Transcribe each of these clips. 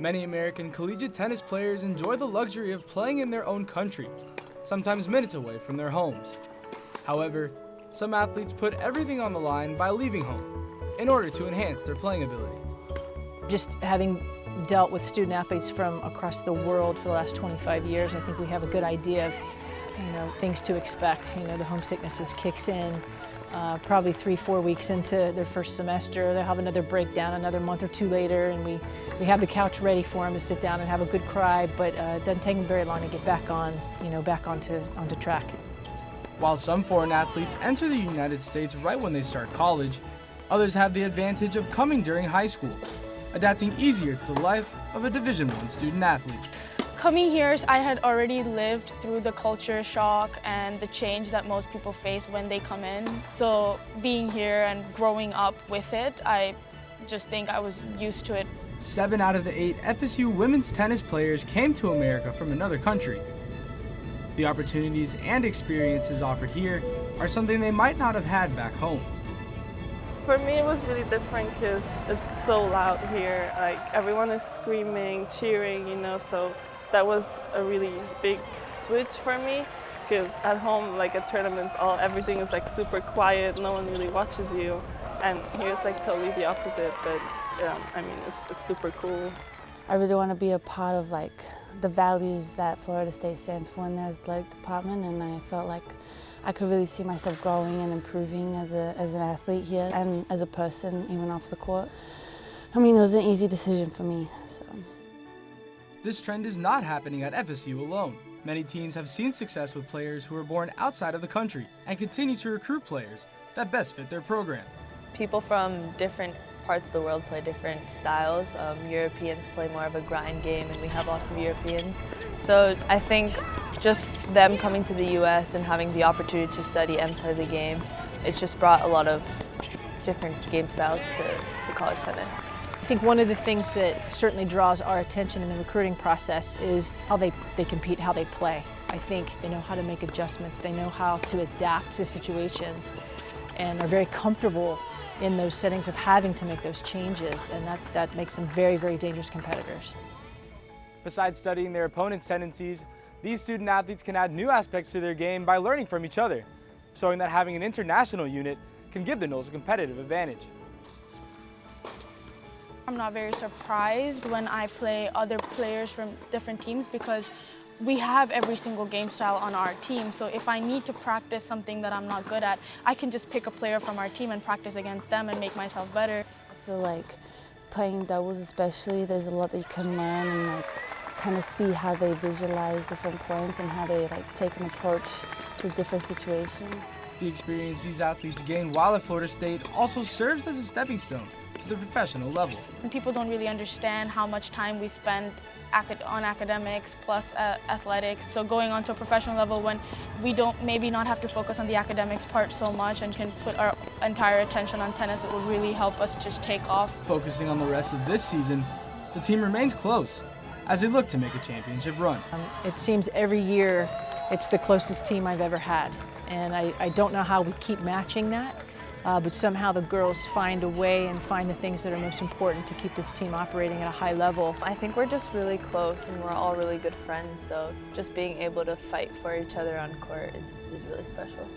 Many American collegiate tennis players enjoy the luxury of playing in their own country, sometimes minutes away from their homes. However, some athletes put everything on the line by leaving home in order to enhance their playing ability. Just having dealt with student athletes from across the world for the last 25 years, I think we have a good idea of things to expect. The homesickness kicks in probably 3-4 weeks into their first semester. They'll have another breakdown another month or two later, and we have the couch ready for them to sit down and have a good cry, but it doesn't take them very long to get back on, back onto track. While some foreign athletes enter the United States right when they start college, others have the advantage of coming during high school, adapting easier to the life of a Division I student athlete. Coming here, I had already lived through the culture shock and the change that most people face when they come in. So being here and growing up with it, I just think I was used to it. 7 out of the 8 FSU women's tennis players came to America from another country. The opportunities and experiences offered here are something they might not have had back home. For me, it was really different because it's so loud here. Like, everyone is screaming, cheering, so that was a really big switch for me, because at home, like at tournaments, everything is like super quiet, no one really watches you, and here it's like totally the opposite, but it's super cool. I really want to be a part of the values that Florida State stands for in their athletic department, and I felt like I could really see myself growing and improving as an athlete here and as a person, even off the court. It was an easy decision for me. So. This trend is not happening at FSU alone. Many teams have seen success with players who were born outside of the country and continue to recruit players that best fit their program. People from different parts of the world play different styles. Europeans play more of a grind game, and we have lots of Europeans. So I think just them coming to the US and having the opportunity to study and play the game, it's just brought a lot of different game styles to college tennis. I think one of the things that certainly draws our attention in the recruiting process is how they compete, how they play. I think they know how to make adjustments, they know how to adapt to situations, and are very comfortable in those settings of having to make those changes, and that makes them very, very dangerous competitors. Besides studying their opponent's tendencies, these student athletes can add new aspects to their game by learning from each other, showing that having an international unit can give the Noles a competitive advantage. I'm not very surprised when I play other players from different teams, because we have every single game style on our team. So if I need to practice something that I'm not good at, I can just pick a player from our team and practice against them and make myself better. I feel like playing doubles especially, there's a lot that you can learn and kind of see how they visualize different points and how they take an approach to different situations. The experience these athletes gain while at Florida State also serves as a stepping stone to the professional level. And people don't really understand how much time we spend on academics plus athletics. So going on to a professional level when we don't maybe not have to focus on the academics part so much and can put our entire attention on tennis, it will really help us just take off. Focusing on the rest of this season, the team remains close as they look to make a championship run. It seems every year it's the closest team I've ever had, and I don't know how we keep matching that. But somehow the girls find a way and find the things that are most important to keep this team operating at a high level. I think we're just really close and we're all really good friends, so just being able to fight for each other on court is really special.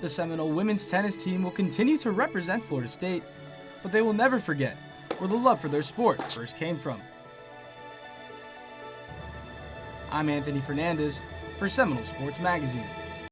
The Seminole women's tennis team will continue to represent Florida State, but they will never forget where the love for their sport first came from. I'm Anthony Fernandez for Seminole Sports Magazine.